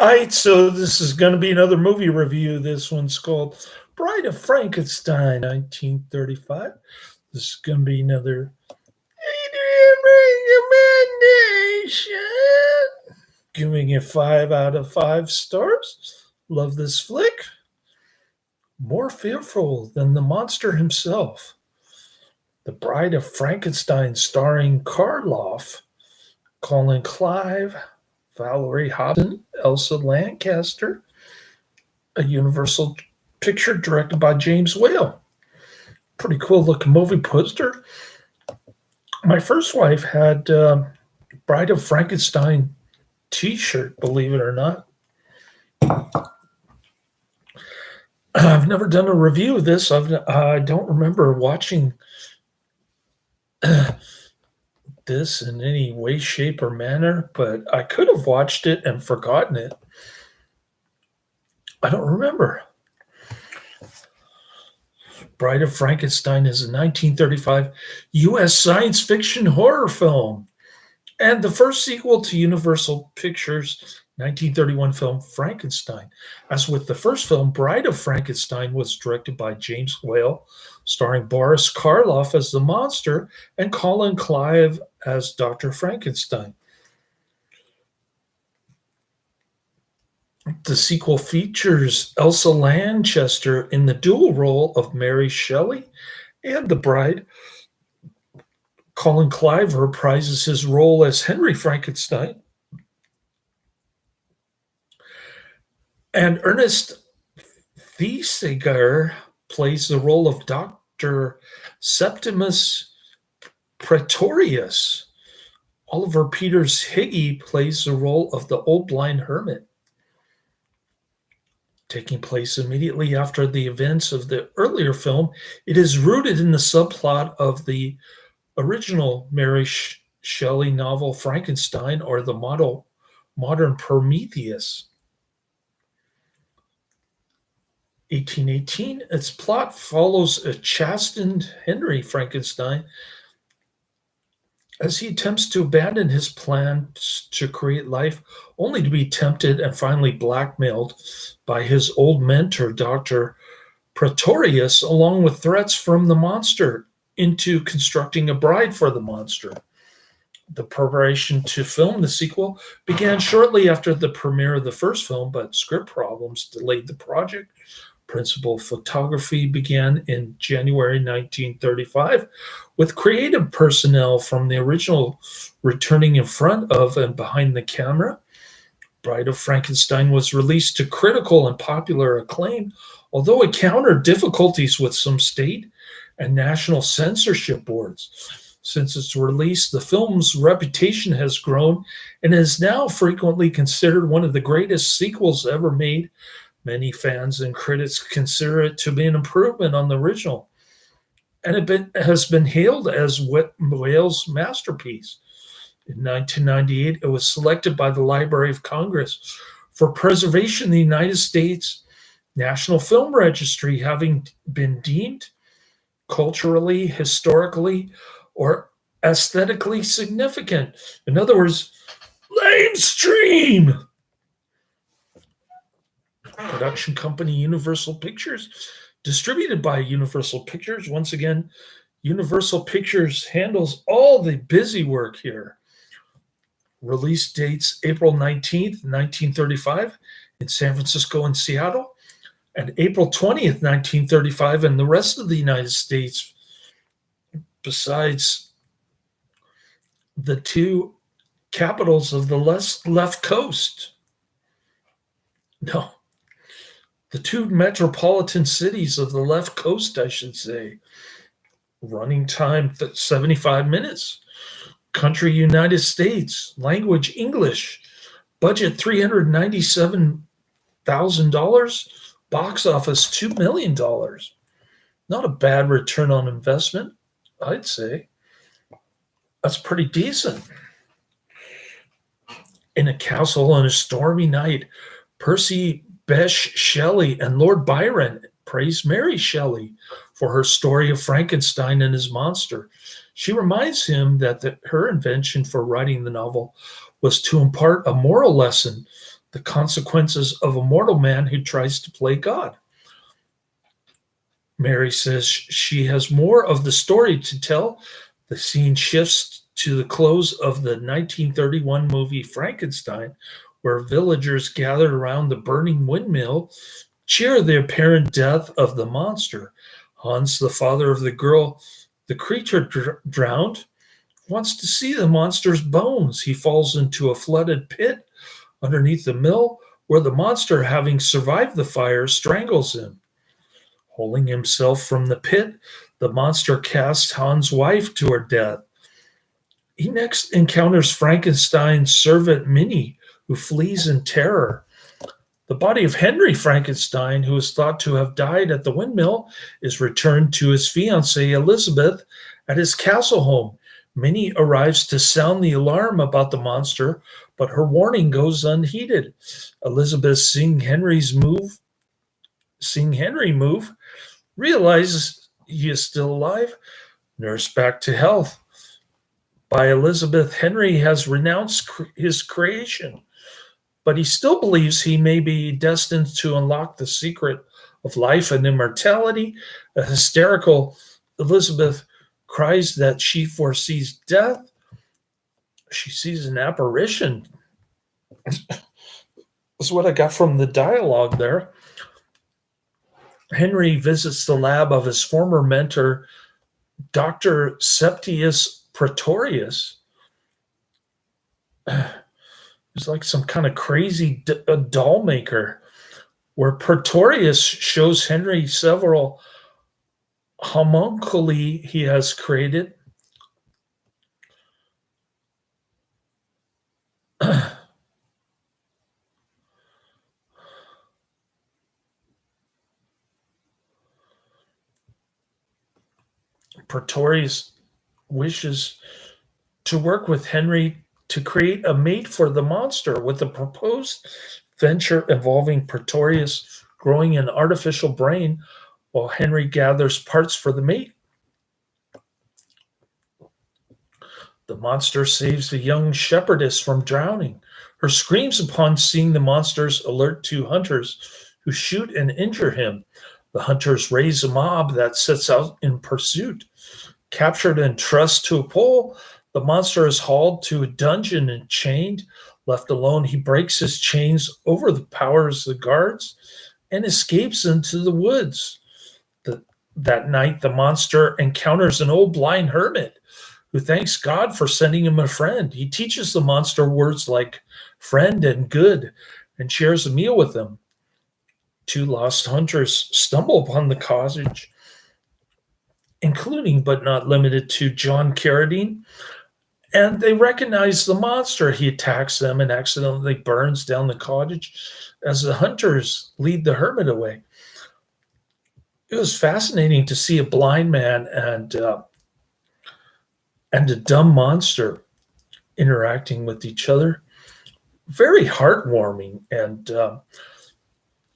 All right, so this is going to be another movie review. This one's called Bride of Frankenstein, 1935. This is going to be another recommendation. Giving it 5 out of 5 stars. Love this flick. More fearful than the monster himself. The Bride of Frankenstein, starring Karloff, Colin, Clive, Valerie Hobson, Elsa Lancaster, a Universal picture directed by James Whale. Pretty cool looking movie poster. My first wife had Bride of Frankenstein t-shirt, believe it or not. I've never done a review of this. I don't remember watching this in any way, shape, or manner, but I could have watched it and forgotten it. I don't remember. Bride of Frankenstein is a 1935 U.S. science fiction horror film and the first sequel to Universal Pictures' 1931 film Frankenstein. As with the first film, Bride of Frankenstein was directed by James Whale, starring Boris Karloff as the monster and Colin Clive as Dr. Frankenstein. The sequel features Elsa Lancaster in the dual role of Mary Shelley and the bride. Colin Clive reprises his role as Henry Frankenstein. And Ernest Thieseger plays the role of Dr. Septimus Pretorius. Oliver Peters Higgy plays the role of the old blind hermit. Taking place immediately after the events of the earlier film, it is rooted in the subplot of the original Mary Shelley novel Frankenstein, or the modern Prometheus. 1818, its plot follows a chastened Henry Frankenstein as he attempts to abandon his plans to create life, only to be tempted and finally blackmailed by his old mentor, Dr. Pretorius, along with threats from the monster, into constructing a bride for the monster. The preparation to film the sequel began shortly after the premiere of the first film, but script problems delayed the project. Principal photography began in January 1935, with creative personnel from the original returning in front of and behind the camera. Bride of Frankenstein was released to critical and popular acclaim, although it encountered difficulties with some state and national censorship boards. Since its release, the film's reputation has grown and is now frequently considered one of the greatest sequels ever made. Many fans and critics consider it to be an improvement on the original, and it has been hailed as Whale's masterpiece. In 1998, it was selected by the Library of Congress for preservation in the United States National Film Registry, having been deemed culturally, historically, or aesthetically significant. In other words, lamestream. Production company Universal Pictures, distributed by Universal Pictures. Once again, Universal Pictures handles all the busy work here. Release dates April 19th, 1935 in San Francisco and Seattle, and April 20th, 1935 in the rest of the United States, besides the two capitals of the left coast. No. The two metropolitan cities of the left coast, I should say. Running time 75 minutes. Country United States. Language English. Budget $397,000. Box office $2 million. Not a bad return on investment, I'd say. That's pretty decent. In a castle on a stormy night, Percy Bysshe Shelley and Lord Byron praise Mary Shelley for her story of Frankenstein and his monster. She reminds him that her invention for writing the novel was to impart a moral lesson the consequences of a mortal man who tries to play God. Mary says she has more of the story to tell. The scene shifts to the close of the 1931 movie Frankenstein, where villagers gathered around the burning windmill cheer the apparent death of the monster. Hans, the father of the girl the creature drowned, wants to see the monster's bones. He falls into a flooded pit underneath the mill, where the monster, having survived the fire, strangles him. Holding himself from the pit, the monster casts Hans' wife to her death. He next encounters Frankenstein's servant Minnie, who flees in terror. The body of Henry Frankenstein, who is thought to have died at the windmill, is returned to his fiancée Elizabeth at his castle home. Minnie arrives to sound the alarm about the monster, but her warning goes unheeded. Elizabeth, seeing Henry move, realizes he is still alive, nursed back to health. By Elizabeth, Henry has renounced his creation, but he still believes he may be destined to unlock the secret of life and immortality. A hysterical Elizabeth cries that she foresees death. She sees an apparition. That's what I got from the dialogue there. Henry visits the lab of his former mentor, Dr. Septius Pretorius. He's like some kind of crazy doll maker, where Pretorius shows Henry several homunculi he has created. Pretorius wishes to work with Henry to create a mate for the monster, with the proposed venture involving Pretorius growing an artificial brain while Henry gathers parts for the mate. The monster saves the young shepherdess from drowning. Her screams upon seeing the monsters alert two hunters, who shoot and injure him. The hunters raise a mob that sets out in pursuit. Captured and trussed to a pole, the monster is hauled to a dungeon and chained. Left alone, he breaks his chains, overpowers the guards, and escapes into the woods. That night, the monster encounters an old blind hermit who thanks God for sending him a friend. He teaches the monster words like friend and good and shares a meal with them. Two lost hunters stumble upon the cottage, including but not limited to John Carradine, and they recognize the monster. He attacks them and accidentally burns down the cottage as the hunters lead the hermit away. It was fascinating to see a blind man and a dumb monster interacting with each other. Very heartwarming, and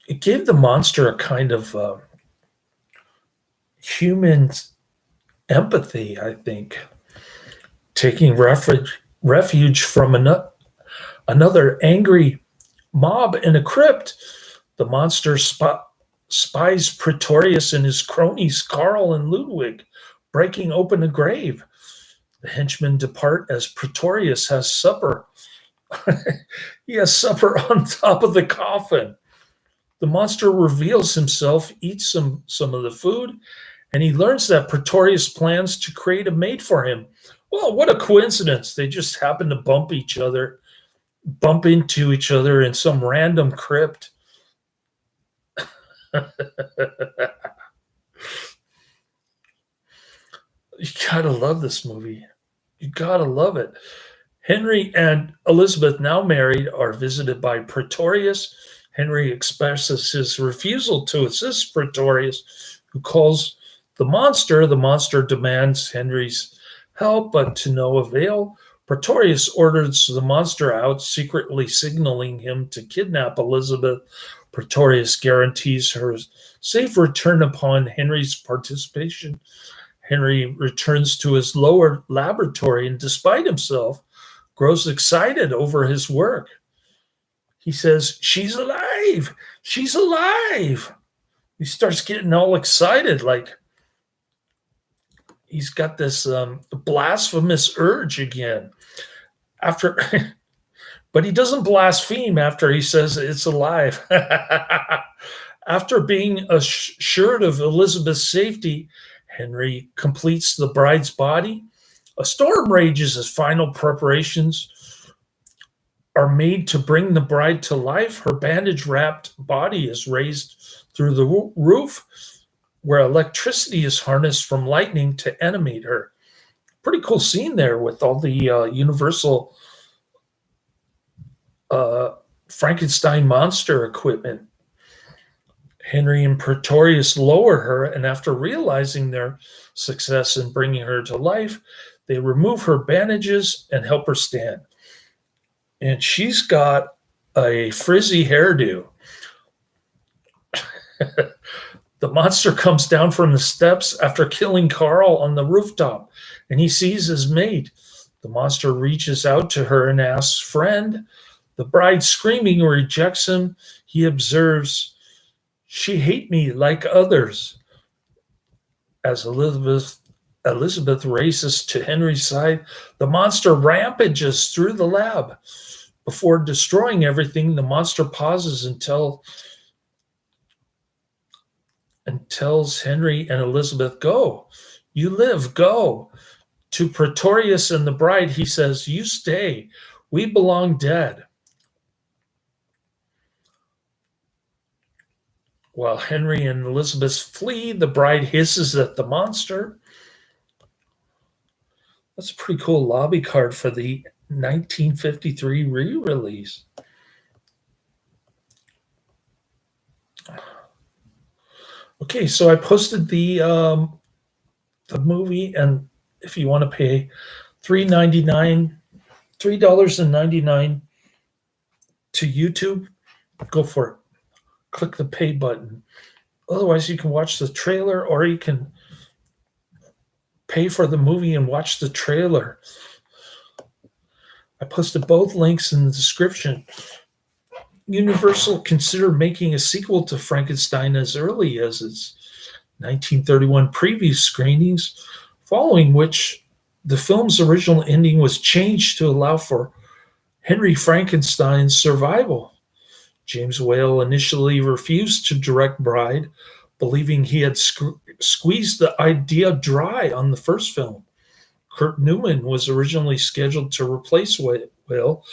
it gave the monster a kind of human empathy, I think. Taking refuge from another angry mob in a crypt, the monster spies Pretorius and his cronies Carl and Ludwig breaking open a grave. The henchmen depart as Pretorius has supper. He has supper on top of the coffin. The monster reveals himself, eats some of the food, and he learns that Pretorius plans to create a mate for him. Well, what a coincidence. They just happen to bump into each other in some random crypt. You gotta love this movie. You gotta love it. Henry and Elizabeth, now married, are visited by Pretorius. Henry expresses his refusal to assist Pretorius, who calls the monster. The monster demands Henry's help, but to no avail. Pretorius orders the monster out, secretly signaling him to kidnap Elizabeth. Pretorius guarantees her safe return upon Henry's participation. Henry returns to his lower laboratory and, despite himself, grows excited over his work. he says, "She's alive! She's alive!" He starts getting all excited, like he's got this blasphemous urge again. After, but he doesn't blaspheme after he says it's alive. After being assured of Elizabeth's safety, Henry completes the bride's body. A storm rages as final preparations are made to bring the bride to life. Her bandage-wrapped body is raised through the roof, where electricity is harnessed from lightning to animate her. Pretty cool scene there with all the Universal Frankenstein monster equipment. Henry and Pretorius lower her, and after realizing their success in bringing her to life, they remove her bandages and help her stand. And she's got a frizzy hairdo. The monster comes down from the steps after killing Carl on the rooftop, and he sees his mate. The monster reaches out to her and asks, "Friend?" The bride, screaming, rejects him. He observes, "She hate me like others." As Elizabeth races to Henry's side, the monster rampages through the lab. Before destroying everything, the monster pauses and tells Henry and Elizabeth, "Go. You live, go." To Pretorius and the bride, he says, "You stay. We belong dead." While Henry and Elizabeth flee, the bride hisses at the monster. That's a pretty cool lobby card for the 1953 re-release. Okay, so I posted the movie, and if you want to pay $3.99 to YouTube, go for it. Click the pay button. Otherwise, you can watch the trailer, or you can pay for the movie and watch the trailer. I posted both links in the description. Universal considered making a sequel to Frankenstein as early as its 1931 preview screenings, following which the film's original ending was changed to allow for Henry Frankenstein's survival. James Whale initially refused to direct Bride, believing he had squeezed the idea dry on the first film. Kurt Newman was originally scheduled to replace Whale,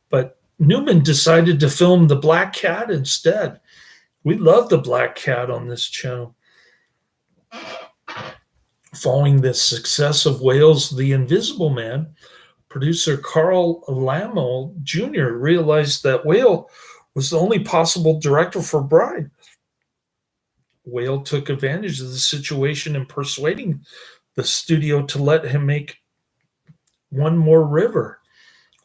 but Newman decided to film The Black Cat instead. We love The Black Cat on this channel. Following the success of Whale's The Invisible Man, producer Carl Lammle Jr. realized that Whale was the only possible director for Bride. Whale took advantage of the situation in persuading the studio to let him make One More River.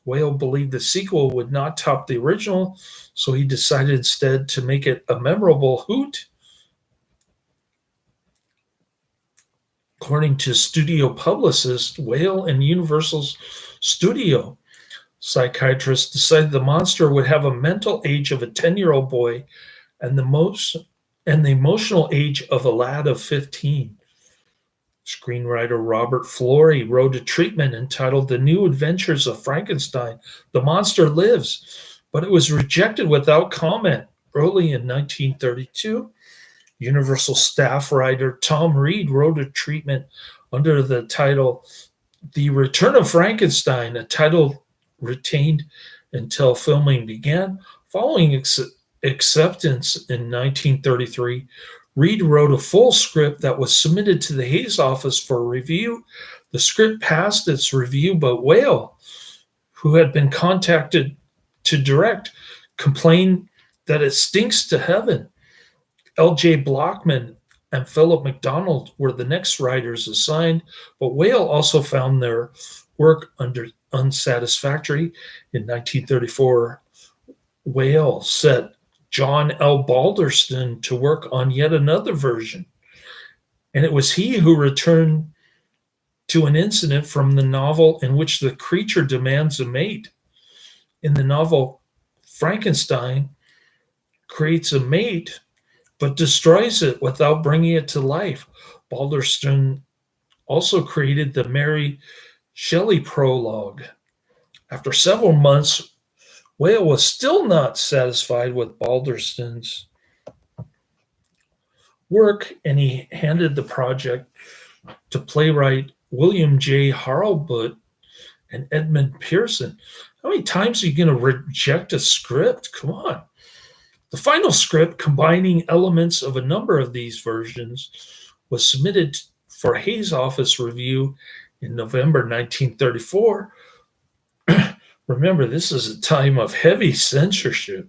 Whale believed the sequel would not top the original, so he decided instead to make it a memorable hoot. According to studio publicist, Whale and Universal's studio psychiatrist decided the monster would have a mental age of a 10-year-old boy and the emotional age of a lad of 15. Screenwriter Robert Florey wrote a treatment entitled The New Adventures of Frankenstein, The Monster Lives, but it was rejected without comment. Early in 1932, Universal staff writer Tom Reed wrote a treatment under the title The Return of Frankenstein, a title retained until filming began. Following acceptance in 1933, Reed wrote a full script that was submitted to the Hayes office for review. The script passed its review, but Whale, who had been contacted to direct, complained that it stinks to heaven. L.J. Blockman and Philip MacDonald were the next writers assigned, but Whale also found their work unsatisfactory. In 1934, Whale set John L. Balderston to work on yet another version, and it was he who returned to an incident from the novel in which the creature demands a mate. In the novel Frankenstein creates a mate but destroys it without bringing it to life. Balderston also created the Mary Shelley prologue. After several months, Whale was still not satisfied with Balderston's work, and he handed the project to playwright William J. Harlebut and Edmund Pearson. How many times are you going to reject a script? Come on. The final script, combining elements of a number of these versions, was submitted for Hayes' office review in November 1934. Remember, this is a time of heavy censorship.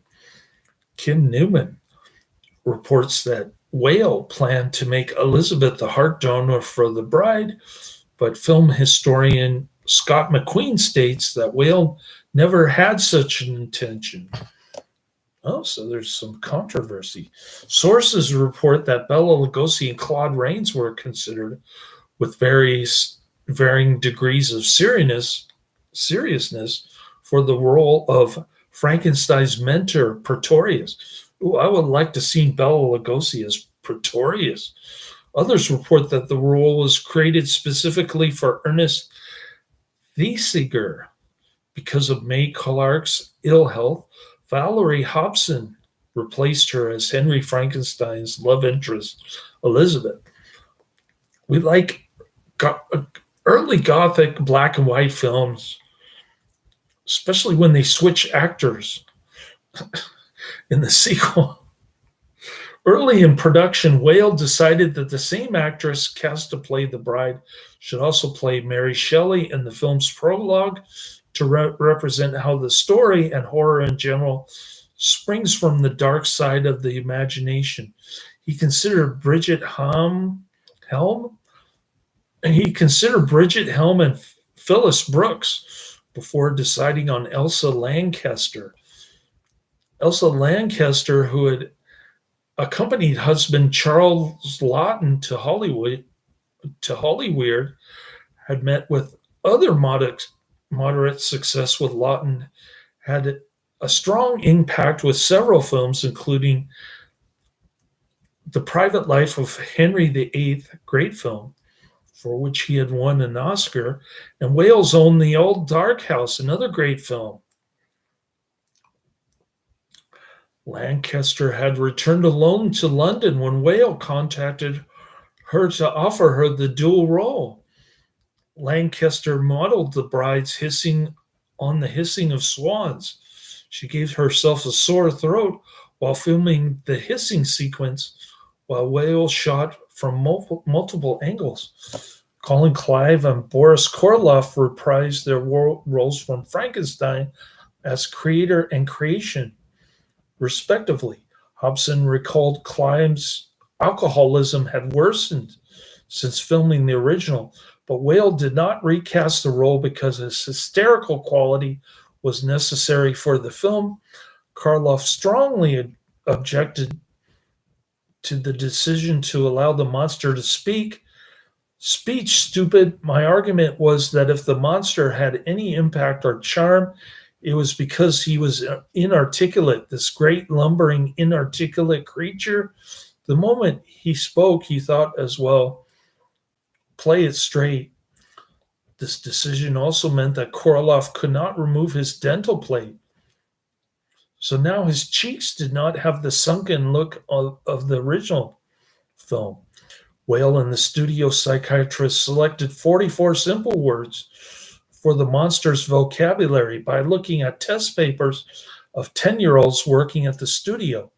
Kim Newman reports that Whale planned to make Elizabeth the heart donor for the bride, but film historian Scott McQueen states that Whale never had such an intention. Oh, so there's some controversy. Sources report that Bela Lugosi and Claude Rains were considered, with varying degrees of seriousness for the role of Frankenstein's mentor, Pretorius. Ooh, I would like to see Bela Lugosi as Pretorius. Others report that the role was created specifically for Ernest Thesiger. Because of May Clark's ill health, Valerie Hobson replaced her as Henry Frankenstein's love interest, Elizabeth. We like early Gothic black and white films, especially when they switch actors in the sequel. Early in production, Whale decided that the same actress cast to play the bride should also play Mary Shelley in the film's prologue to represent how the story and horror in general springs from the dark side of the imagination. He considered Bridget Helm and Phyllis Brooks before deciding on Elsa Lancaster. Elsa Lancaster, who had accompanied husband Charles Laughton to Hollywood, had met with other moderate success with Laughton, had a strong impact with several films, including The Private Life of Henry VIII, great film, for which he had won an Oscar, and Whale's own The Old Dark House, another great film. Lancaster had returned alone to London when Whale contacted her to offer her the dual role. Lancaster modeled the bride's hissing on the hissing of swans. She gave herself a sore throat while filming the hissing sequence, while Whale shot from multiple angles. Colin, Clive, and Boris Karloff reprised their roles from Frankenstein as creator and creation, respectively. Hobson recalled Clive's alcoholism had worsened since filming the original, but Whale did not recast the role because his hysterical quality was necessary for the film. Karloff strongly objected to the decision to allow the monster to speak. Speech, stupid. My argument was that if the monster had any impact or charm, it was because he was inarticulate, this great lumbering, inarticulate creature. The moment he spoke, he thought as well, play it straight. This decision also meant that Karloff could not remove his dental plate. So now his cheeks did not have the sunken look of the original film. Whale and the studio psychiatrist selected 44 simple words for the monster's vocabulary by looking at test papers of 10-year-olds working at the studio.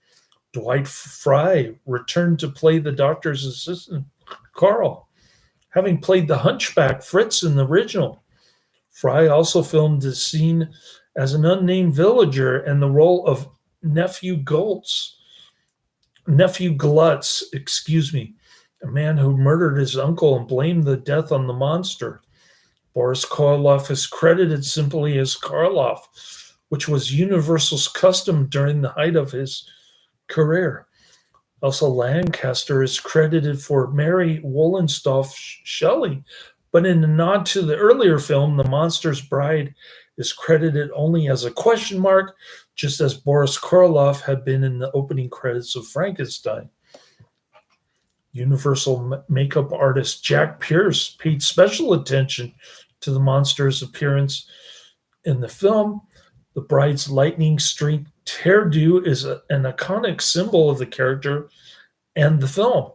Dwight Frye returned to play the doctor's assistant, Carl, having played the hunchback Fritz in the original. Frye also filmed the scene as an unnamed villager and the role of Nephew Glutz, a man who murdered his uncle and blamed the death on the monster. Boris Karloff is credited simply as Karloff, which was Universal's custom during the height of his career. Elsa Lancaster is credited for Mary Wollstonecraft Shelley, but in a nod to the earlier film, The Monster's Bride is credited only as a question mark just as Boris Karloff had been in the opening credits of Frankenstein. Universal makeup artist Jack Pierce paid special attention to the monster's appearance in the film. The bride's lightning streaked hairdo is an iconic symbol of the character and the film.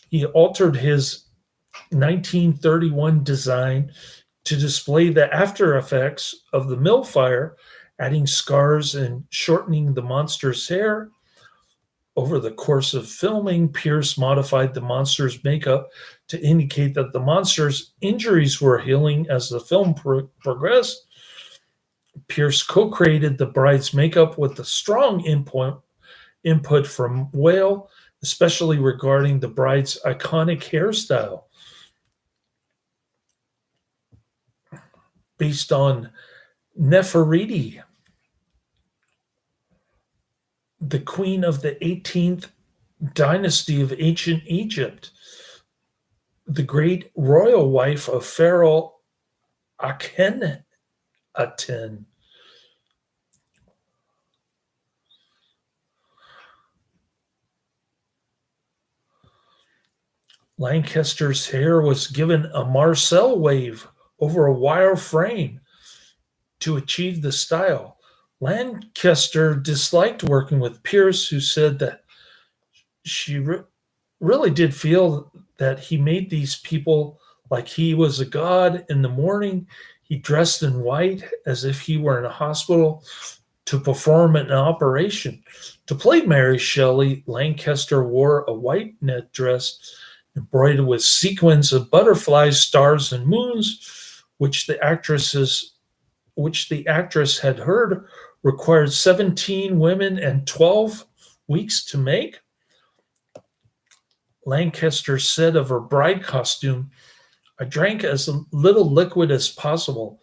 He altered his 1931 design to display the after effects of the mill fire, adding scars and shortening the monster's hair. Over the course of filming, Pierce modified the monster's makeup to indicate that the monster's injuries were healing as the film progressed. Pierce co-created the bride's makeup with a strong input from Whale, especially regarding the bride's iconic hairstyle. Based on Nefertiti, the queen of the 18th dynasty of ancient Egypt, the great royal wife of Pharaoh Akhenaten. Lancaster's hair was given a Marcel wave over a wire frame to achieve the style. Lancaster disliked working with Pierce, who said that she really did feel that he made these people like he was a god. In the morning, he dressed in white as if he were in a hospital to perform an operation. To play Mary Shelley, Lancaster wore a white net dress embroidered with sequins of butterflies, stars, and moons, which the actress had heard required 17 women and 12 weeks to make. Lancaster said of her bride costume, "I drank as little liquid as possible.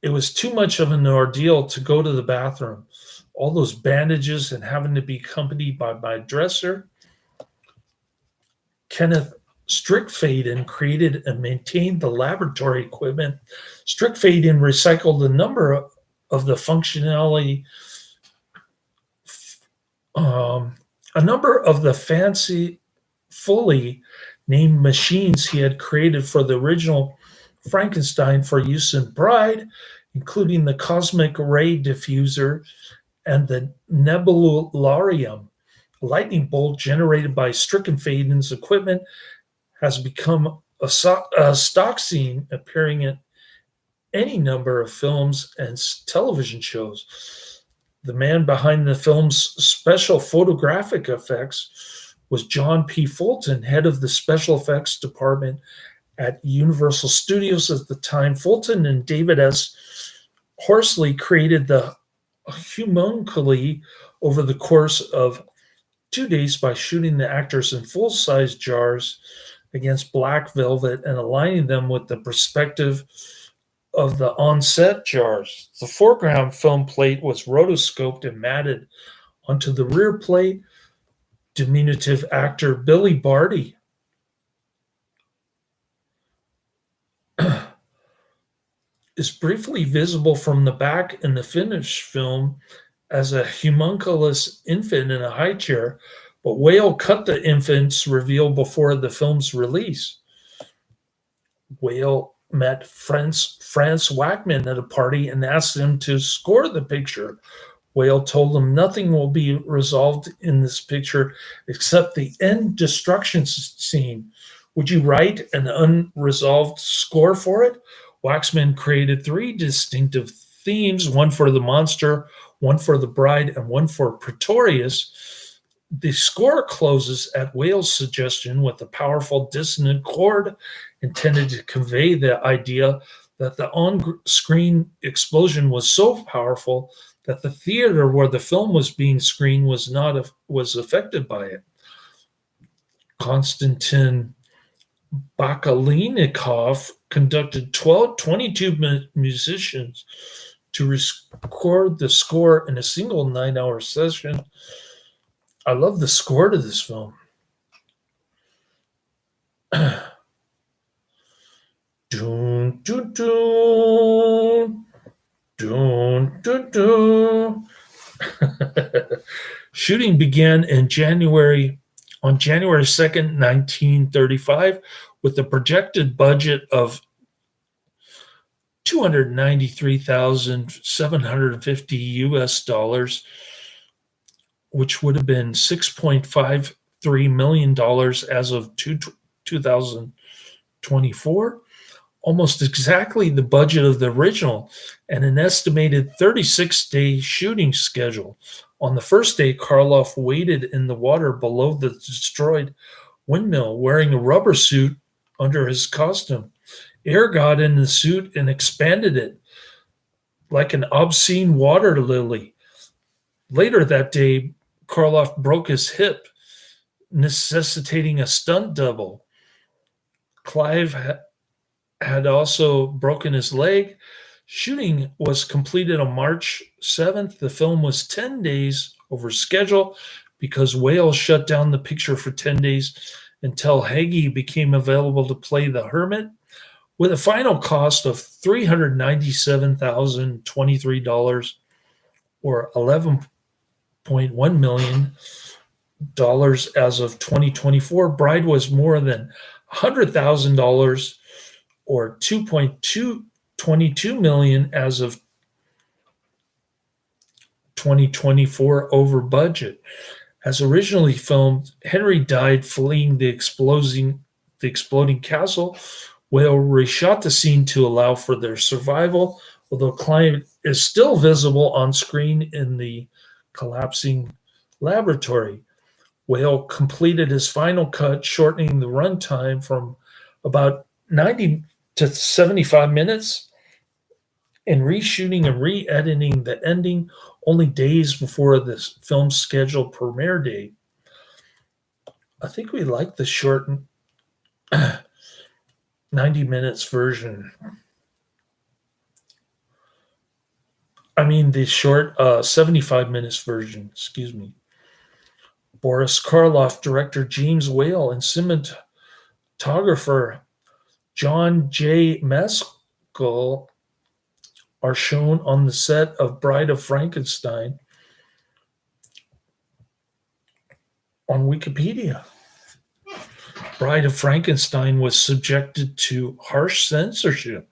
It was too much of an ordeal to go to the bathroom. All those bandages and having to be accompanied by my dresser." Kenneth Strickfaden created and maintained the laboratory equipment. Strickfaden recycled a number of the fancy, fully named machines he had created for the original Frankenstein for use in Bride, including the cosmic ray diffuser and the nebularium. A lightning bolt generated by Strickfaden's equipment has become a stock scene appearing in any number of films and television shows. The man behind the film's special photographic effects was John P. Fulton, head of the special effects department at Universal Studios at the time. Fulton and David S. Horsley created the homunculi over the course of 2 days by shooting the actors in full-size jars against black velvet and aligning them with the perspective of the on-set jars. The foreground film plate was rotoscoped and matted onto the rear plate. Diminutive actor Billy Barty is briefly visible from the back in the finished film as a homunculus infant in a high chair, but Whale cut the infant's reveal before the film's release. Whale met Franz Wackman at a party and asked him to score the picture. Whale told him nothing will be resolved in this picture except the end destruction scene. Would you write an unresolved score for it? Waxman created 3 distinctive themes, one for the monster, one for the bride, and one for Pretorius. The score closes at Whale's suggestion with a powerful dissonant chord intended to convey the idea that the on-screen explosion was so powerful that the theater where the film was being screened was affected by it. Konstantin Bakalinnikov conducted 22 musicians to record the score in a single 9-hour session. I love the score to this film. Dun, dun, dun, dun, dun, dun. Shooting began on January 2nd, 1935, with a projected budget of 293,750 US dollars, which would have been $6.53 million as of 2024, almost exactly the budget of the original, and an estimated 36-day shooting schedule. On the first day, Karloff waded in the water below the destroyed windmill, wearing a rubber suit under his costume. Air got in the suit and expanded it like an obscene water lily. Later that day, Karloff broke his hip, necessitating a stunt double. Clive had also broken his leg. Shooting was completed on March 7th. The film was 10 days over schedule because Wales shut down the picture for 10 days until Hagee became available to play the Hermit, with a final cost of $397,023 or $11.1 million as of 2024. Bride was more than $100,000 or $2.22 million as of 2024 over budget. As originally filmed, Henry died fleeing the exploding castle. Whale reshot the scene to allow for their survival, although Clive is still visible on screen in the collapsing laboratory. Whale completed his final cut, shortening the runtime from about 90 to 75 minutes, and reshooting and re-editing the ending only days before this film's scheduled premiere date. I think we like the short 90 minutes version. I mean the short 75 minutes version, excuse me. Boris Karloff, director James Whale, and cinematographer John J. Mescal are shown on the set of Bride of Frankenstein on Wikipedia. Bride of Frankenstein was subjected to harsh censorship,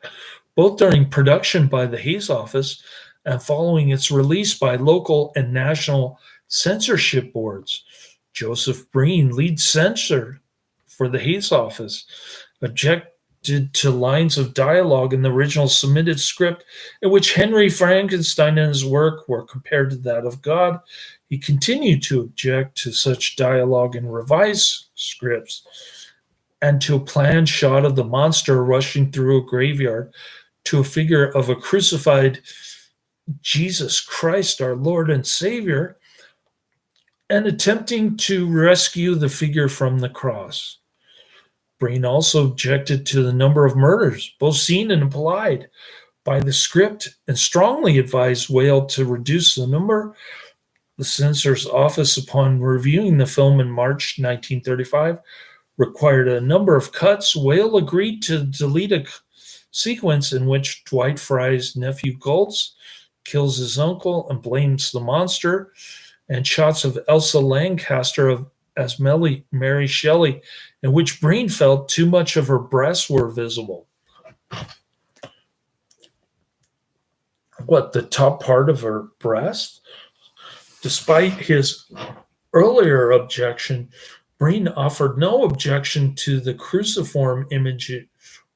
both during production by the Hays Office and following its release by local and national censorship boards. Joseph Breen, lead censor for the Hays Office, objected to lines of dialogue in the original submitted script in which Henry Frankenstein and his work were compared to that of God. He continued to object to such dialogue in revised scripts and to a planned shot of the monster rushing through a graveyard to a figure of a crucified Jesus Christ, our Lord and Savior, and attempting to rescue the figure from the cross. Breen also objected to the number of murders, both seen and implied, by the script, and strongly advised Whale to reduce the number. The censor's office, upon reviewing the film in March 1935, required a number of cuts. Whale agreed to delete a sequence in which Dwight Frye's nephew Goltz kills his uncle and blames the monster, and shots of Elsa Lancaster as Mary Shelley, in which Breen felt too much of her breasts were visible. What, the top part of her breast? Despite his earlier objection, Breen offered no objection to the cruciform imagery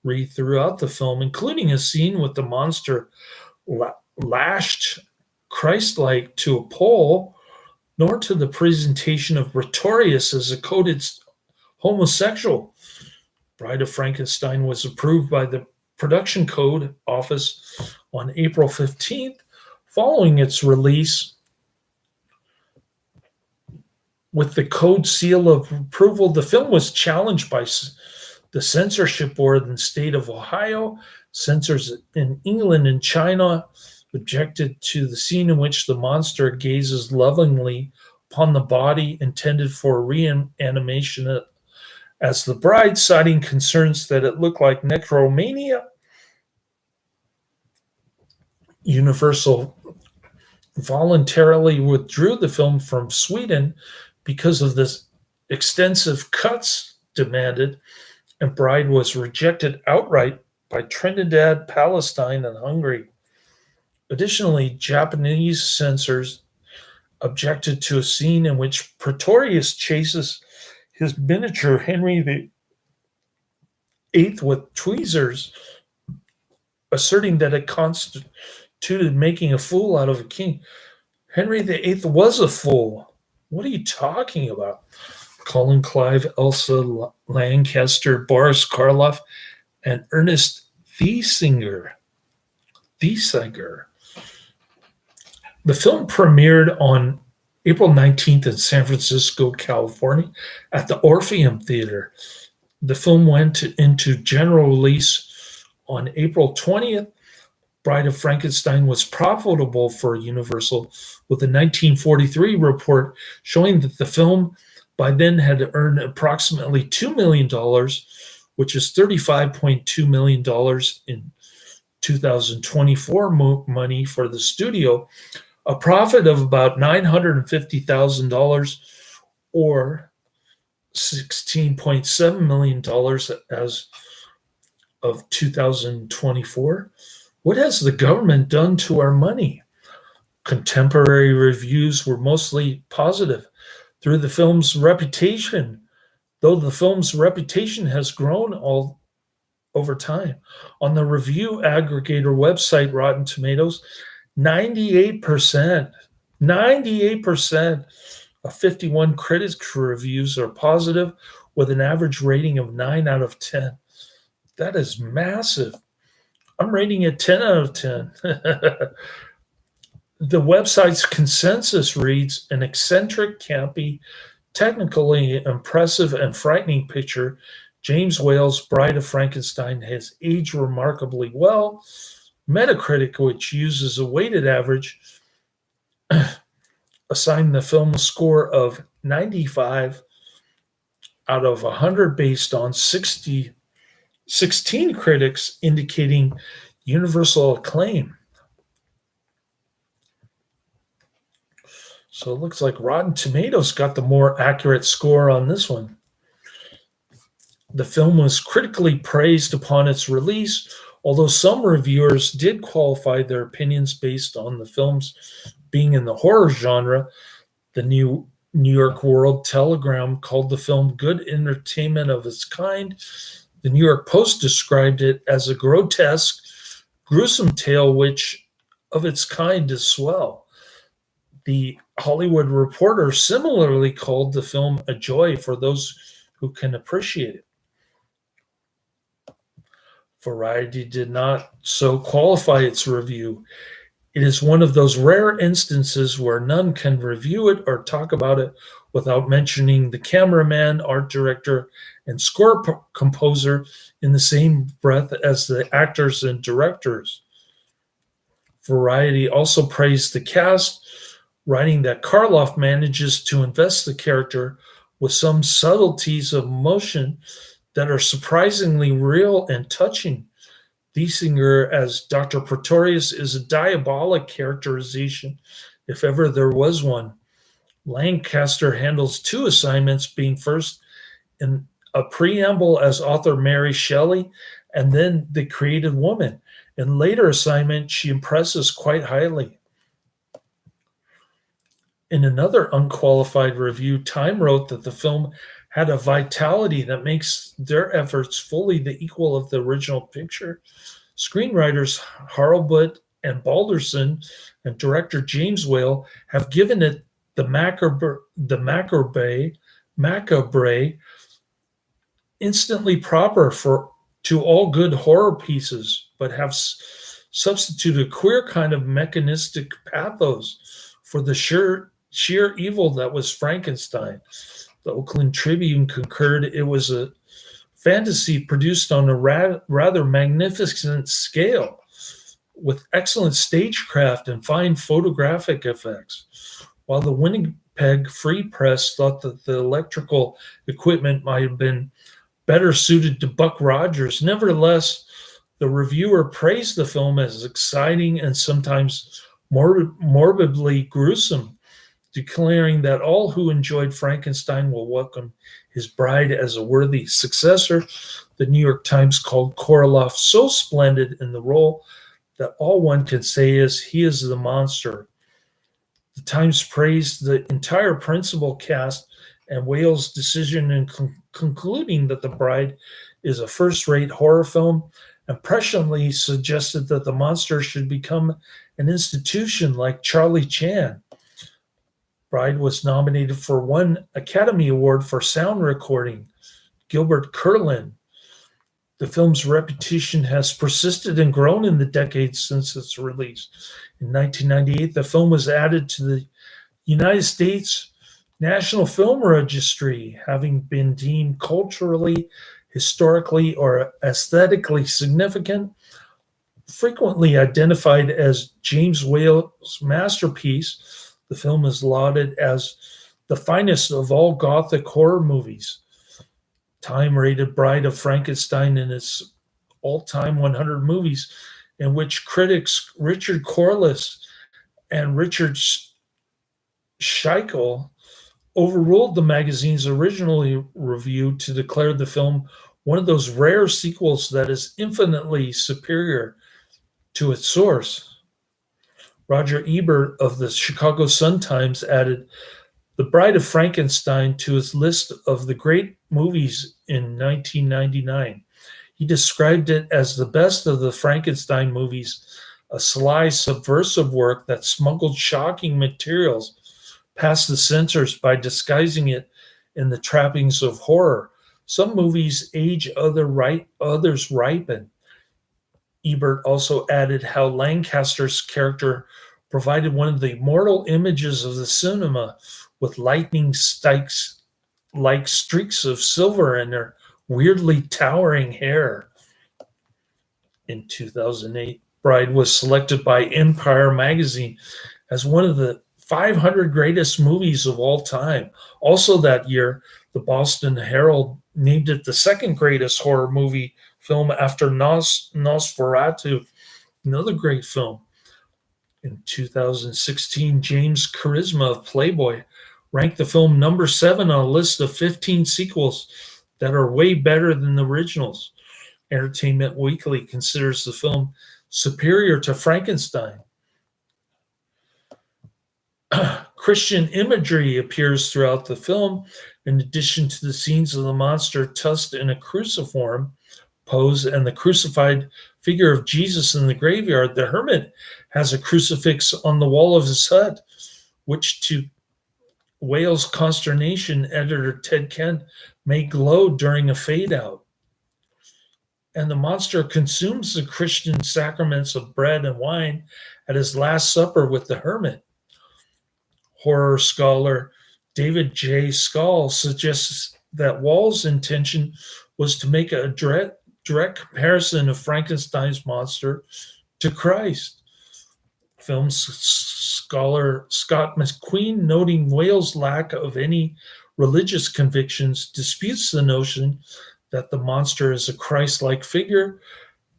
throughout the film, including a scene with the monster lashed Christ-like to a pole, nor to the presentation of Pretorius as a coded homosexual. Bride of Frankenstein was approved by the Production Code Office on April 15th. Following its release, with the code seal of approval, the film was challenged by the censorship board in the state of Ohio. Censors in England and China objected to the scene in which the monster gazes lovingly upon the body intended for reanimation as the bride, citing concerns that it looked like necromania. Universal voluntarily withdrew the film from Sweden because of the extensive cuts demanded, and Bride was rejected outright by Trinidad, Palestine, and Hungary. Additionally, Japanese censors objected to a scene in which Pretorius chases his miniature Henry VIII with tweezers, asserting that it constituted making a fool out of a king. Henry VIII was a fool. What are you talking about? Colin, Clive, Elsa, Lancaster, Boris, Karloff, and Ernest Thesiger. The film premiered on April 19th in San Francisco, California, at the Orpheum Theater. The film went into general release on April 20th. Bride of Frankenstein was profitable for Universal, with a 1943 report showing that the film by then had earned approximately $2 million, which is $35.2 million in 2024 money for the studio, a profit of about $950,000 or $16.7 million as of 2024. What has the government done to our money? Contemporary reviews were mostly positive through the film's reputation, though the film's reputation has grown all over time. On the review aggregator website Rotten Tomatoes, 98% of 51 critics reviews are positive, with an average rating of 9 out of 10. That is massive. I'm rating it 10 out of 10. The website's consensus reads, an eccentric, campy, technically impressive, and frightening picture. James Whale's Bride of Frankenstein has aged remarkably well. Metacritic, which uses a weighted average, assigned the film a score of 95 out of 100 based on 16 critics, indicating universal acclaim. So it looks like Rotten Tomatoes got the more accurate score on this one. The film was critically praised upon its release, although some reviewers did qualify their opinions based on the film's being in the horror genre. The New York World Telegram called the film good entertainment of its kind. The New York Post described it as a grotesque, gruesome tale which of its kind is swell. The Hollywood Reporter similarly called the film a joy for those who can appreciate it. Variety did not so qualify its review. It is one of those rare instances where none can review it or talk about it without mentioning the cameraman, art director, and score composer in the same breath as the actors and directors. Variety also praised the cast, writing that Karloff manages to invest the character with some subtleties of emotion that are surprisingly real and touching. Thesiger as Dr. Pretorius is a diabolic characterization, if ever there was one. Lancaster handles two assignments, being first in a preamble as author Mary Shelley, and then the created woman. In later assignment, she impresses quite highly. In another unqualified review, Time wrote that the film had a vitality that makes their efforts fully the equal of the original picture. Screenwriters Harlebut and Balderson and director James Whale have given it the macabre, instantly proper to all good horror pieces, but have substituted a queer kind of mechanistic pathos for the sheer evil that was Frankenstein. The Oakland Tribune concurred it was a fantasy produced on a rather magnificent scale, with excellent stagecraft and fine photographic effects, while the Winnipeg Free Press thought that the electrical equipment might have been better suited to Buck Rogers. Nevertheless, the reviewer praised the film as exciting and sometimes morbidly gruesome, declaring that all who enjoyed Frankenstein will welcome his bride as a worthy successor. The New York Times called Karloff so splendid in the role that all one can say is he is the monster. The Times praised the entire principal cast and Wales' decision in concluding that The Bride is a first-rate horror film, and presciently suggested that the monster should become an institution like Charlie Chan. Bride was nominated for one Academy Award for sound recording. Gilbert Curlin. The film's reputation has persisted and grown in the decades since its release. In 1998, the film was added to the United States National Film Registry, having been deemed culturally, historically, or aesthetically significant, frequently identified as James Whale's masterpiece. The film is lauded as the finest of all Gothic horror movies. Time rated Bride of Frankenstein in its all-time 100 movies, in which critics Richard Corliss and Richard Scheichel overruled the magazine's original review to declare the film one of those rare sequels that is infinitely superior to its source. Roger Ebert of the Chicago Sun-Times added The Bride of Frankenstein to his list of the great movies in 1999. He described it as the best of the Frankenstein movies, a sly, subversive work that smuggled shocking materials past the censors by disguising it in the trappings of horror. Some movies age, others ripen. Ebert also added how Lancaster's character provided one of the immortal images of the cinema, with lightning strikes like streaks of silver in her weirdly towering hair. In 2008, Bride was selected by Empire magazine as one of the 500 greatest movies of all time. Also that year, the Boston Herald named it the second greatest horror movie film after Nosferatu, another great film. In 2016, James Charisma of Playboy ranked the film number 7 on a list of 15 sequels that are way better than the originals. Entertainment Weekly considers the film superior to Frankenstein. Christian imagery appears throughout the film. In addition to the scenes of the monster tusked in a cruciform pose and the crucified figure of Jesus in the graveyard, the hermit has a crucifix on the wall of his hut, which, to Whale's consternation, editor Ted Kent may glow during a fade out. And the monster consumes the Christian sacraments of bread and wine at his Last Supper with the hermit. Horror scholar David J. Schall suggests that Wall's intention was to make a direct comparison of Frankenstein's monster to Christ. Film scholar Scott McQueen, noting Whale's lack of any religious convictions, disputes the notion that the monster is a Christ-like figure.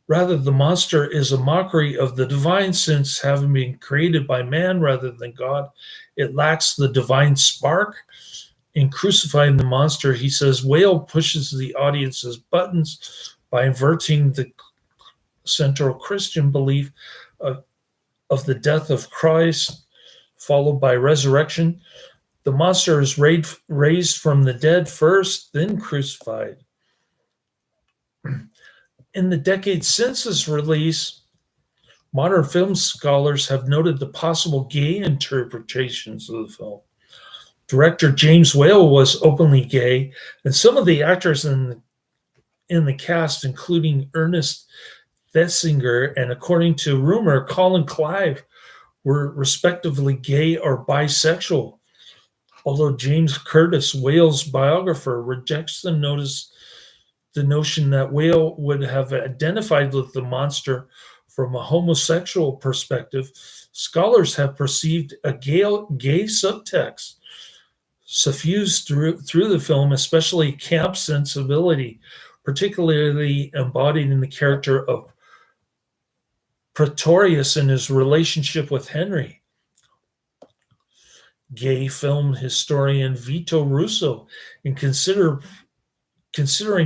Rather, the monster is a mockery of the divine, since having been created by man rather than God, it lacks the divine spark. In crucifying the monster, he says Whale pushes the audience's buttons by inverting the central Christian belief of the death of Christ, followed by resurrection. The monster is raised from the dead first, then crucified. In the decades since its release, modern film scholars have noted the possible gay interpretations of the film. Director James Whale was openly gay, and some of the actors in the cast, including Ernest Thesiger and, according to rumor, Colin Clive, were respectively gay or bisexual. Although James Curtis, Whale's biographer, rejects the notion that Whale would have identified with the monster from a homosexual perspective, scholars have perceived a gay subtext suffused through the film, especially camp sensibility, particularly embodied in the character of Pretorius and his relationship with Henry. Gay film historian Vito Russo, in considering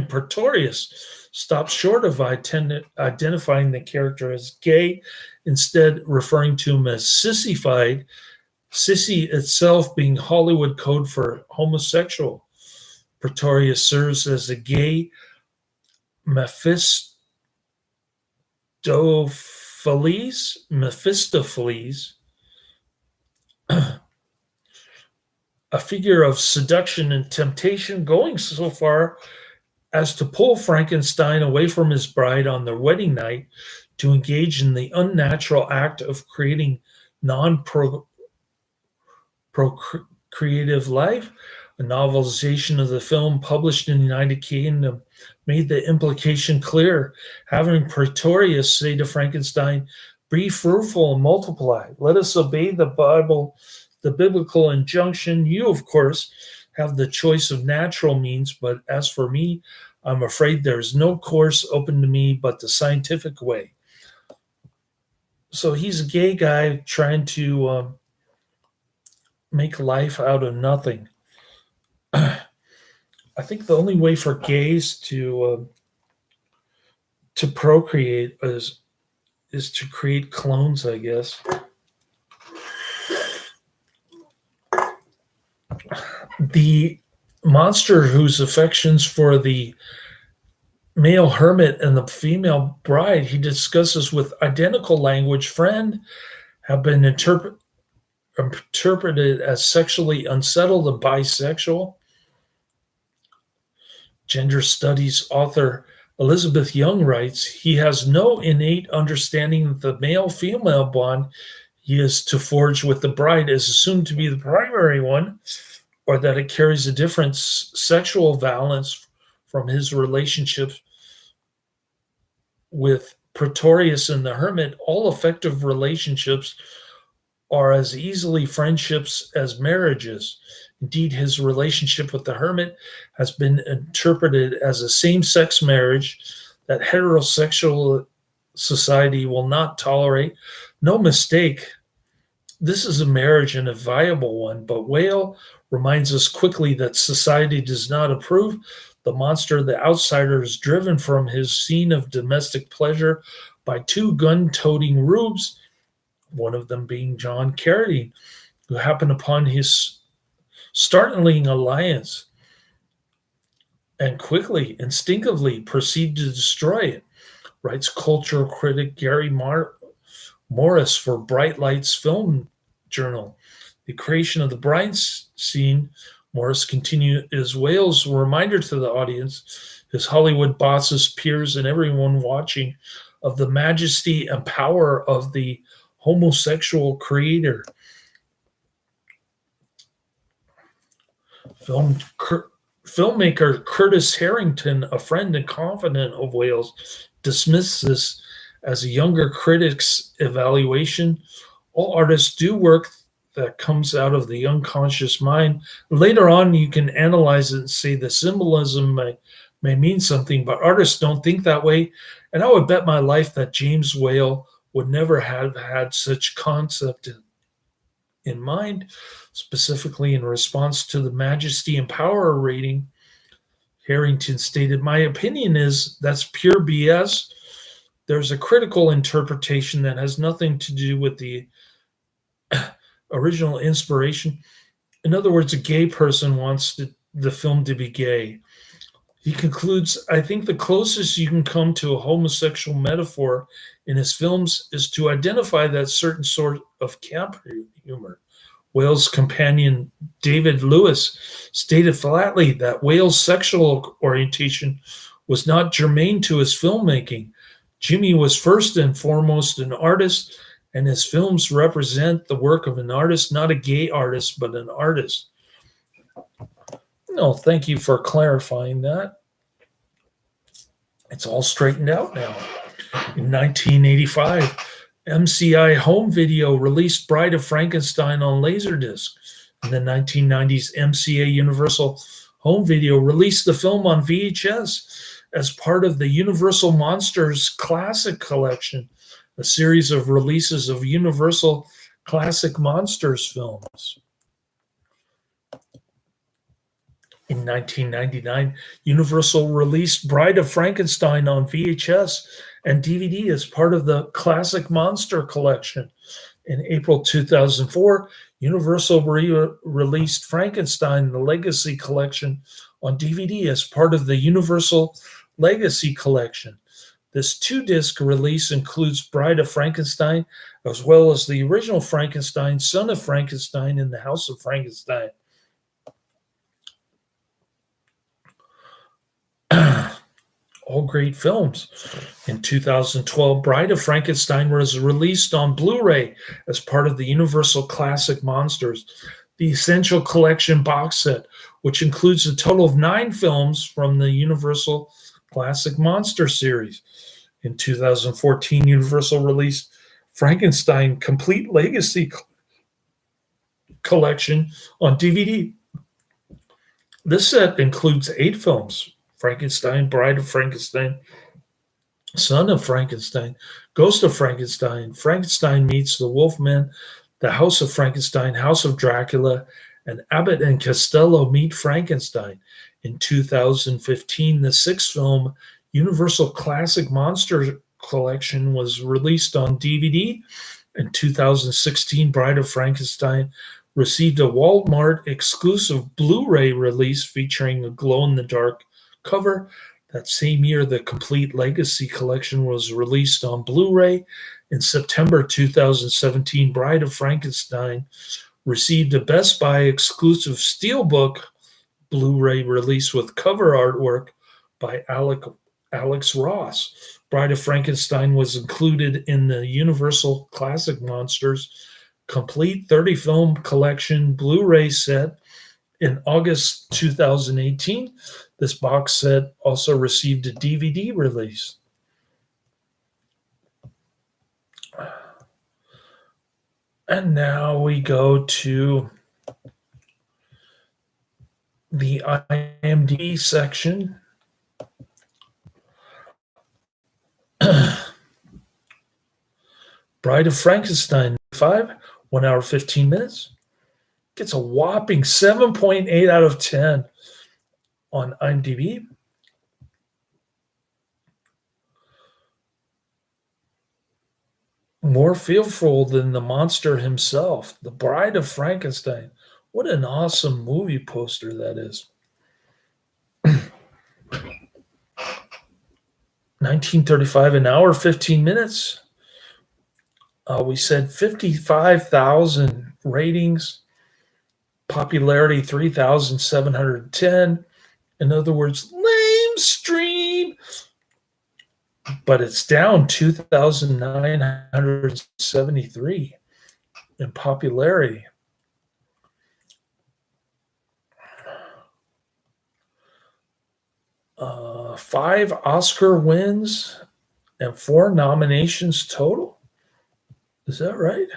Pretorius, stopped short of identifying the character as gay, instead referring to him as sissified, sissy itself being Hollywood code for homosexual. Pretorius serves as a gay Mephistopheles, a figure of seduction and temptation, going so far as to pull Frankenstein away from his bride on their wedding night to engage in the unnatural act of creating non-procreative life. A novelization of the film published in the United Kingdom made the implication clear, having Pretorius say to Frankenstein, "Be fruitful and multiply. Let us obey the Bible, the biblical injunction. You, of course, have the choice of natural means, but as for me, I'm afraid there is no course open to me but the scientific way." So he's a gay guy trying to make life out of nothing. I think the only way for gays to procreate is to create clones, I guess. The monster whose affections for the male hermit and the female bride he discusses with identical language friend have been interpreted as sexually unsettled and bisexual. Gender studies author Elizabeth Young writes, he has no innate understanding that the male-female bond he is to forge with the bride is assumed to be the primary one, or that it carries a different sexual valence from his relationship with Pretorius and the hermit. All effective relationships are as easily friendships as marriages. Indeed, his relationship with the hermit has been interpreted as a same-sex marriage that heterosexual society will not tolerate. No mistake, this is a marriage and a viable one, but Whale reminds us quickly that society does not approve. The monster, the outsider, is driven from his scene of domestic pleasure by two gun-toting rubes, one of them being John Carradine, who happen upon his startling alliance and quickly, instinctively proceed to destroy it, writes cultural critic Gary Morris for Bright Lights Film Journal. The creation of the bride scene, Morris continued, is Whale's reminder to the audience, his Hollywood bosses, peers, and everyone watching, of the majesty and power of the homosexual creator. Filmmaker Curtis Harrington, a friend and confidant of Whale's, dismissed this as a younger critic's evaluation. All artists do work that comes out of the unconscious mind. Later on, you can analyze it and say the symbolism may mean something, but artists don't think that way. And I would bet my life that James Whale would never have had such concept in mind, specifically in response to the majesty and power rating. Harrington stated, "My opinion is that's pure BS. There's a critical interpretation that has nothing to do with the original inspiration. In other words, a gay person wants the film to be gay." He concludes, "I think the closest you can come to a homosexual metaphor in his films is to identify that certain sort of camp humor." Whale's companion David Lewis stated flatly that Whale's sexual orientation was not germane to his filmmaking. Jimmy was first and foremost an artist, and his films represent the work of an artist, not a gay artist, but an artist. No, thank you for clarifying that. It's all straightened out now. In 1985, MCI Home Video released Bride of Frankenstein on Laserdisc. In the 1990s, MCA Universal Home Video released the film on VHS as part of the Universal Monsters Classic Collection, a series of releases of Universal Classic Monsters films. In 1999, Universal released Bride of Frankenstein on VHS and DVD as part of the Classic Monster Collection. In April 2004, Universal released Frankenstein, the Legacy Collection on DVD as part of the Universal Legacy Collection. This 2-disc release includes Bride of Frankenstein, as well as the original Frankenstein, Son of Frankenstein, and the House of Frankenstein. All great films. In 2012, Bride of Frankenstein was released on Blu-ray as part of the Universal Classic Monsters, the Essential Collection box set, which includes a total of 9 films from the Universal Classic Monster series. In 2014, Universal released Frankenstein Complete Legacy Collection on DVD. This set includes 8 films: Frankenstein, Bride of Frankenstein, Son of Frankenstein, Ghost of Frankenstein, Frankenstein Meets the Wolfman, The House of Frankenstein, House of Dracula, and Abbott and Costello Meet Frankenstein. In 2015, the 6th film Universal Classic Monster Collection was released on DVD. In 2016, Bride of Frankenstein received a Walmart exclusive Blu-ray release featuring a glow-in-the-dark cover. That same year, the Complete Legacy Collection was released on Blu-ray. In September 2017, Bride of Frankenstein received a Best Buy exclusive Steelbook Blu-ray release with cover artwork by Alex Ross. Bride of Frankenstein was included in the Universal Classic Monsters Complete 30-film collection Blu-ray set in August 2018. This box set also received a DVD release. And now we go to the IMDb section. Bride of Frankenstein 5, 1 hour 15 minutes. Gets a whopping 7.8 out of 10 on IMDb. More fearful than the monster himself, The Bride of Frankenstein. What an awesome movie poster that is. 1935, an hour, 15 minutes. We said 55,000 ratings. Popularity 3,710. In other words, lame stream. But it's down 2,973 in popularity. Five Oscar wins and 4 nominations total. Is that right?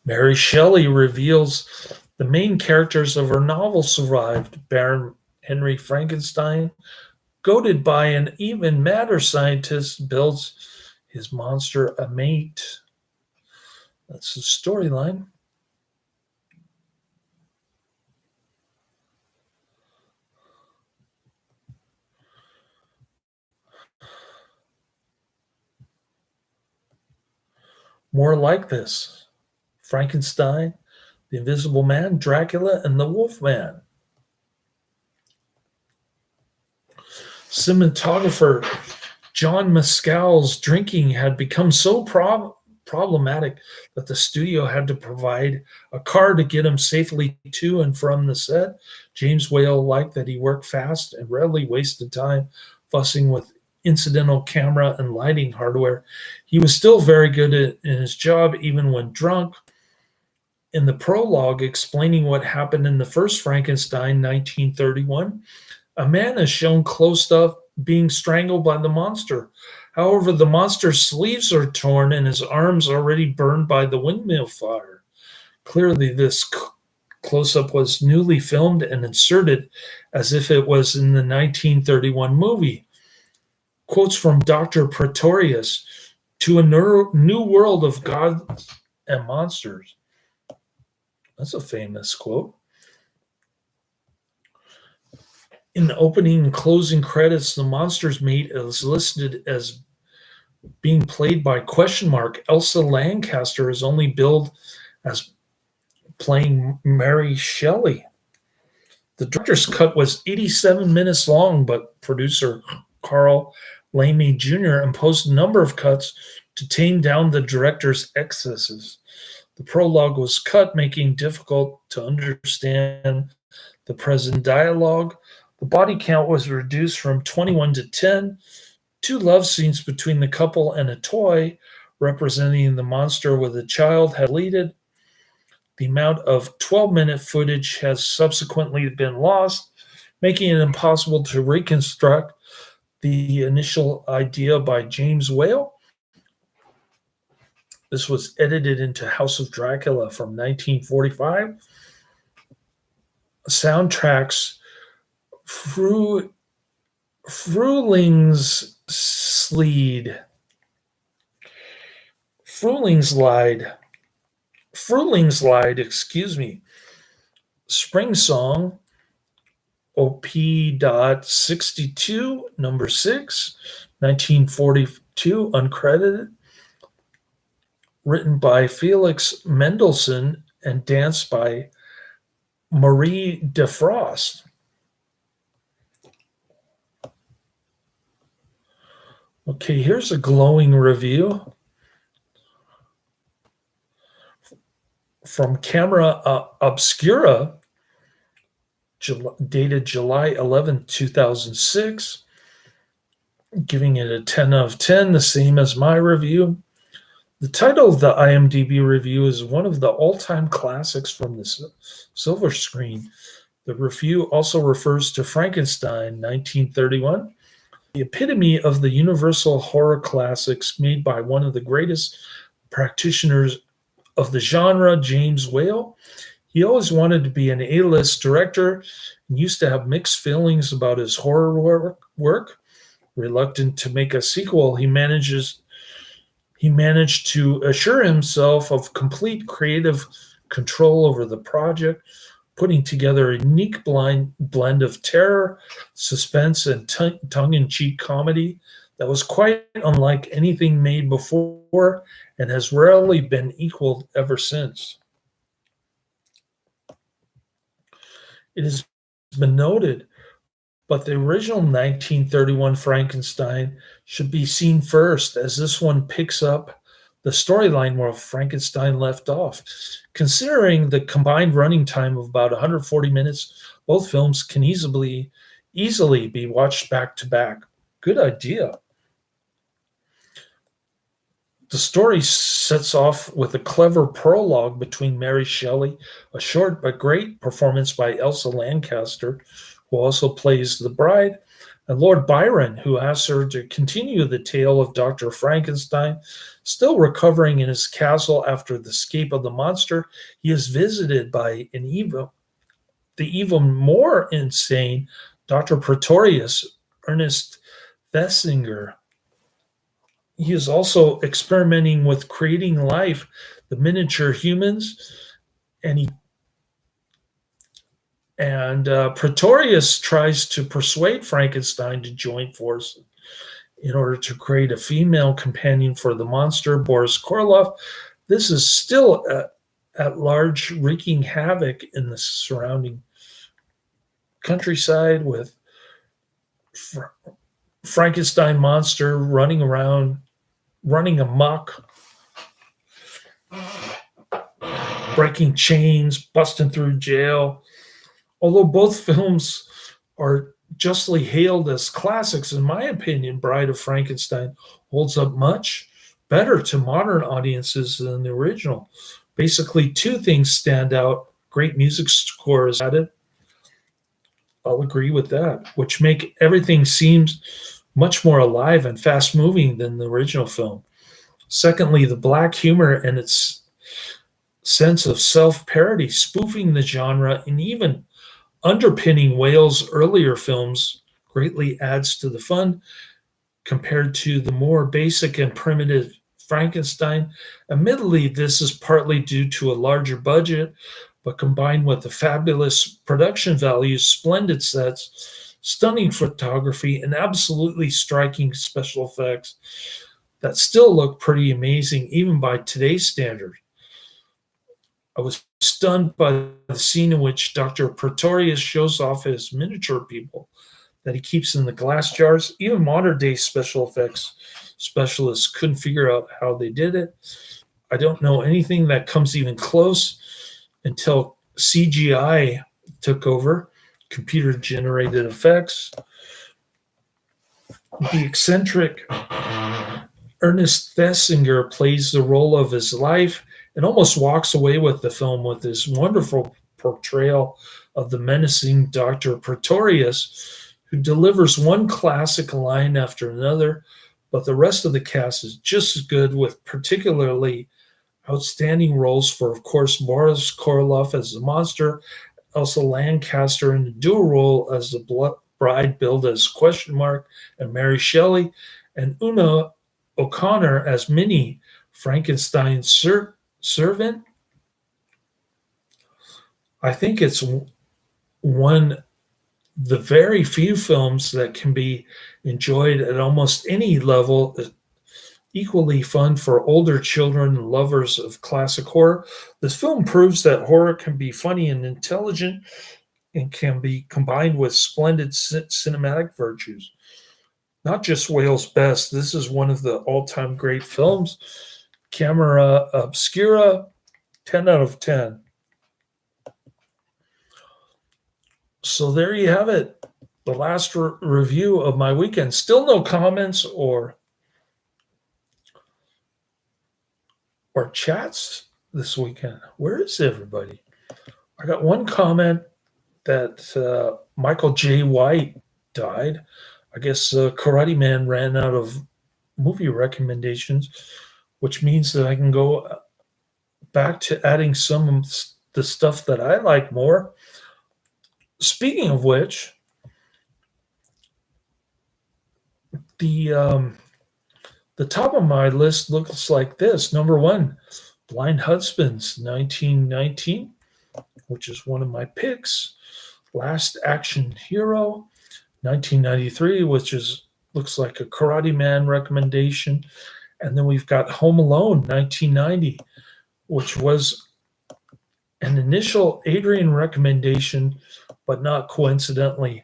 Mary Shelley reveals the main characters of her novel survived. Baron Henry Frankenstein, goaded by an even madder scientist, builds his monster a mate. That's the storyline. More like this: Frankenstein, the Invisible Man, Dracula, and the Wolfman. Cinematographer John Mescal's drinking had become so problematic that the studio had to provide a car to get him safely to and from the set. James Whale liked that he worked fast and rarely wasted time fussing with incidental camera and lighting hardware. He was still very good in his job, even when drunk. In the prologue explaining what happened in the first Frankenstein, 1931, a man is shown close up being strangled by the monster. However, the monster's sleeves are torn and his arms already burned by the windmill fire. Clearly, this close-up was newly filmed and inserted as if it was in the 1931 movie. Quotes from Dr. Pretorius, "To a new world of gods and monsters." That's a famous quote. In the opening and closing credits, the monster's mate is listed as being played by Elsa Lancaster is only billed as playing Mary Shelley. The director's cut was 87 minutes long, but producer Carl Lamy Jr. imposed a number of cuts to tame down the director's excesses. The prologue was cut, making it difficult to understand the present dialogue. The body count was reduced from 21 to 10. 2 love scenes between the couple and a toy representing the monster with a child had deleted. The amount of 12-minute footage has subsequently been lost, making it impossible to reconstruct the initial idea by James Whale. This was edited into House of Dracula from 1945. Soundtracks Frühlingslied, Spring Song, OP.62, number 6, 1942, uncredited, written by Felix Mendelssohn and danced by Marie DeFrost. Okay, here's a glowing review from Camera Obscura, dated July 11, 2006, giving it a 10 out of 10, the same as my review. The title of the IMDb review is one of the all-time classics from the silver screen. The review also refers to Frankenstein, 1931, the epitome of the universal horror classics made by one of the greatest practitioners of the genre, James Whale. He always wanted to be an A-list director and used to have mixed feelings about his horror work. Reluctant to make a sequel, he managed to assure himself of complete creative control over the project, putting together a unique blend of terror, suspense, and tongue-in-cheek comedy that was quite unlike anything made before and has rarely been equaled ever since. It has been noted, but the original 1931 Frankenstein should be seen first, as this one picks up the storyline where Frankenstein left off. Considering the combined running time of about 140 minutes, both films can easily be watched back to back. Good idea. The story sets off with a clever prologue between Mary Shelley, a short but great performance by Elsa Lancaster, who also plays the bride, and Lord Byron, who asks her to continue the tale of Dr. Frankenstein. Still recovering in his castle after the escape of the monster, he is visited by the even more insane Dr. Pretorius, Ernest Thesiger. He is also experimenting with creating life, the miniature humans, and Pretorius tries to persuade Frankenstein to join forces in order to create a female companion for the monster, Boris Karloff. This is still at large, wreaking havoc in the surrounding countryside, with Frankenstein monster running amok, breaking chains, busting through jail. Although both films are justly hailed as classics, in my opinion, Bride of Frankenstein holds up much better to modern audiences than the original. Basically, 2 things stand out. Great music score is added. I'll agree with that, which make everything seem much more alive and fast-moving than the original film. Secondly, the black humor and its sense of self-parody, spoofing the genre, and even underpinning Whale's earlier films greatly adds to the fun compared to the more basic and primitive Frankenstein. Admittedly, this is partly due to a larger budget, but combined with the fabulous production values, splendid sets, stunning photography, and absolutely striking special effects that still look pretty amazing even by today's standards. I was stunned by the scene in which Dr. Pretorius shows off his miniature people that he keeps in the glass jars. Even modern day special effects specialists couldn't figure out how they did it. I don't know anything that comes even close until CGI took over, computer generated effects. The eccentric Ernest Thesiger plays the role of his life and almost walks away with the film with this wonderful portrayal of the menacing Dr. Pretorius, who delivers one classic line after another, but the rest of the cast is just as good, with particularly outstanding roles for, of course, Boris Karloff as the monster, Elsa Lancaster in the dual role as the bride billed as question mark, and Mary Shelley, and Una O'Connor as Minnie, Frankenstein's servant. I think it's one the very few films that can be enjoyed at almost any level, equally fun for older children and lovers of classic horror. This film proves that horror can be funny and intelligent and can be combined with splendid cinematic virtues. Not just Whale's best, this is one of the all-time great films. Camera Obscura, 10 out of 10. So there you have it. The last review of my weekend. Still no comments or chats this weekend. Where is everybody? I got one comment that Michael J. White died. I guess Karate Man ran out of movie recommendations, which means that I can go back to adding some of the stuff that I like more. Speaking of which, the top of my list looks like this. Number 1, Blind Husbands, 1919, which is one of my picks. Last Action Hero, 1993, which looks like a Karate Man recommendation. And then we've got Home Alone, 1990, which was an initial Adrian recommendation, but not coincidentally.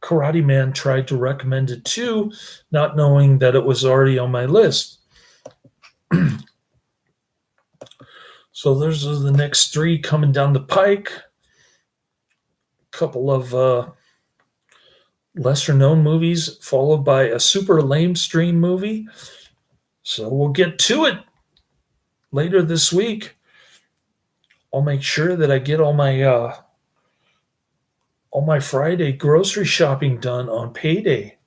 Karate Man tried to recommend it too, not knowing that it was already on my list. So those are the next 3 coming down the pike. A couple of lesser known movies, followed by a super lame stream movie. So we'll get to it later this week. I'll make sure that I get all my Friday grocery shopping done on payday.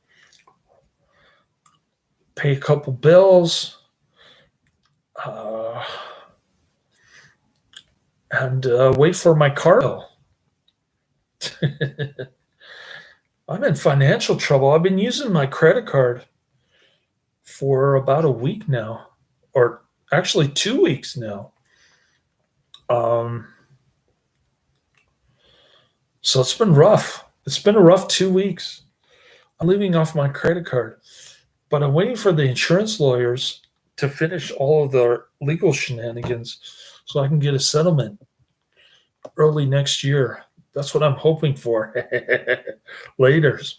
Pay a couple bills, and wait for my car bill. I'm in financial trouble. I've been using my credit card for about a week now, or actually 2 weeks now. So it's been rough. It's been a rough 2 weeks. I'm living off my credit card, but I'm waiting for the insurance lawyers to finish all of their legal shenanigans so I can get a settlement early next year. That's what I'm hoping for. Laters.